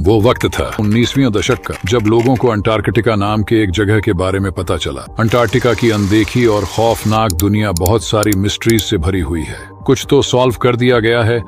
वो वक्त था 19वीं दशक का, जब लोगों को अंटार्कटिका नाम के एक जगह के बारे में पता चला। अंटार्कटिका की अनदेखी और खौफनाक दुनिया बहुत सारी मिस्ट्रीज से भरी हुई है। कुछ तो सॉल्व कर दिया गया है,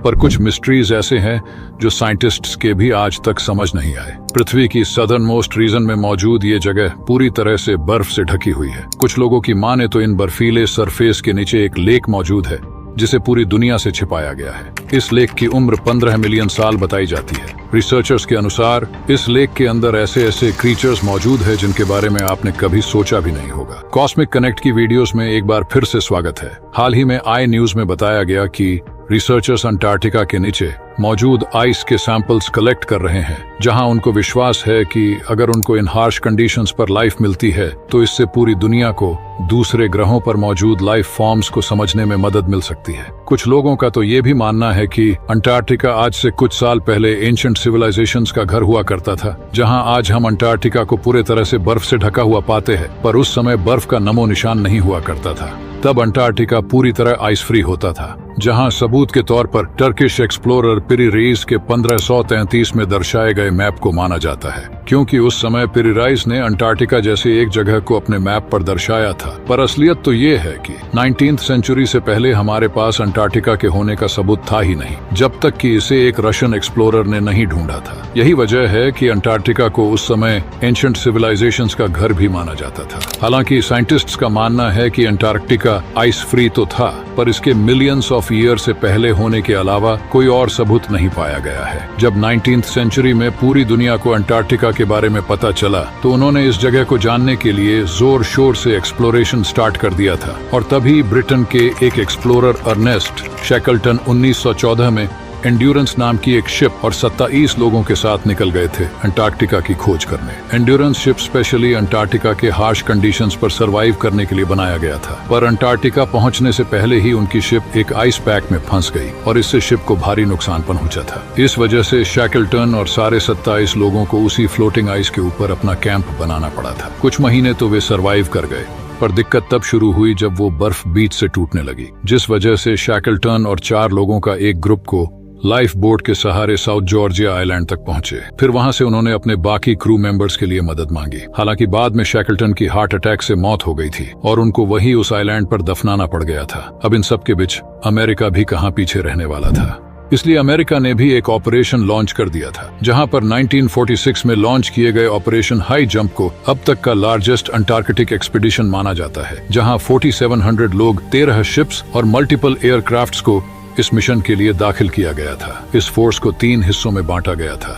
पर कुछ मिस्ट्रीज ऐसे हैं जो साइंटिस्ट्स के भी आज तक समझ नहीं आए। पृथ्वी की सदर्न मोस्ट रीजन में मौजूद ये जगह पूरी तरह से बर्फ से ढकी हुई है। कुछ लोगों की माने तो इन बर्फीले सरफेस के नीचे एक लेक मौजूद है जिसे पूरी दुनिया से छिपाया गया है। इस लेक की उम्र 15 मिलियन साल बताई जाती है। रिसर्चर्स के अनुसार इस लेक के अंदर ऐसे ऐसे क्रीचर्स मौजूद है जिनके बारे में आपने कभी सोचा भी नहीं होगा। कॉस्मिक कनेक्ट की वीडियोस में एक बार फिर से स्वागत है। हाल ही में आई न्यूज में बताया गया कि रिसर्चर्स अंटार्कटिका के नीचे मौजूद आइस के सैंपल्स कलेक्ट कर रहे हैं, जहां उनको विश्वास है कि अगर उनको इन हार्श कंडीशंस पर लाइफ मिलती है तो इससे पूरी दुनिया को दूसरे ग्रहों पर मौजूद लाइफ फॉर्म्स को समझने में मदद मिल सकती है। कुछ लोगों का तो ये भी मानना है कि अंटार्कटिका आज से कुछ साल पहले एंशिएंट सिविलाइजेशंस का घर हुआ करता था, जहां आज हम अंटार्कटिका को पूरे तरह से बर्फ से ढका हुआ पाते हैं, पर उस समय बर्फ का नमो निशान नहीं हुआ करता था। तब अंटार्कटिका पूरी तरह आइस फ्री होता था, जहां सबूत के तौर पर टर्किश एक्सप्लोरर पिरी रेइस के 1533 में दर्शाए गए मैप को माना जाता है, क्योंकि उस समय पिरी रेइस ने अंटार्कटिका जैसे एक जगह को अपने मैप पर दर्शाया था। पर असलियत तो ये है कि 19वीं सेंचुरी से पहले हमारे पास अंटार्कटिका के होने का सबूत था ही नहीं, जब तक कि इसे एक रशियन एक्सप्लोरर ने नहीं ढूंढा था। यही वजह है कि अंटार्कटिका को उस समय एंशिएंट सिविलाइजेशंस का घर भी माना जाता था। हालांकि साइंटिस्ट्स का मानना है कि अंटार्कटिका आइस फ्री तो था, पर इसके मिलियंस ऑफ ईयर से पहले होने के अलावा कोई और सबूत नहीं पाया गया है। जब 19वीं सेंचुरी में पूरी दुनिया को अंटार्कटिका के बारे में पता चला तो उन्होंने इस जगह को जानने के लिए जोर शोर से एक्सप्लोरेशन स्टार्ट कर दिया था, और तभी ब्रिटेन के एक एक्सप्लोरर अर्नेस्ट शैकलटन 1914 में एंड्योरेंस नाम की एक शिप और 27 लोगों के साथ निकल गए थे अंटार्कटिका की खोज करने। एंड्योरेंस शिप स्पेशली अंटार्कटिका के हार्श कंडीशंस पर सरवाइव करने के लिए बनाया गया था, पर अंटार्कटिका पहुंचने से पहले ही उनकी शिप एक आइस पैक में फंस गई और इससे शिप को भारी नुकसान पहुंचा था। इस वजह से शैकलटन और सारे 27 लोगों को उसी फ्लोटिंग आइस के ऊपर अपना कैंप बनाना पड़ा था। कुछ महीने तो वे सरवाइव कर गए, पर दिक्कत तब शुरू हुई जब वो बर्फ बीच से टूटने लगी, जिस वजह से शैकलटन और 4 लोगों का एक ग्रुप को लाइफ बोट के सहारे साउथ जॉर्जिया आइलैंड तक पहुंचे। फिर वहां से उन्होंने अपने बाकी क्रू मेंबर्स के लिए मदद मांगी। हालांकि बाद में शैकलटन की हार्ट अटैक से मौत हो गई थी और उनको वही उस आइलैंड पर दफनाना पड़ गया था। अब इन सब के बीच अमेरिका भी कहां पीछे रहने वाला था, इसलिए अमेरिका ने भी एक ऑपरेशन लॉन्च कर दिया था, जहां पर 1946 में लॉन्च किए गए ऑपरेशन हाई जंप को अब तक का लार्जेस्ट अंटार्कटिक एक्सपीडिशन माना जाता है, जहां 4700 लोग, 13 शिप्स और मल्टीपल एयरक्राफ्ट्स को इस मिशन के लिए दाखिल किया गया था। इस फोर्स को 3 हिस्सों में बांटा गया था।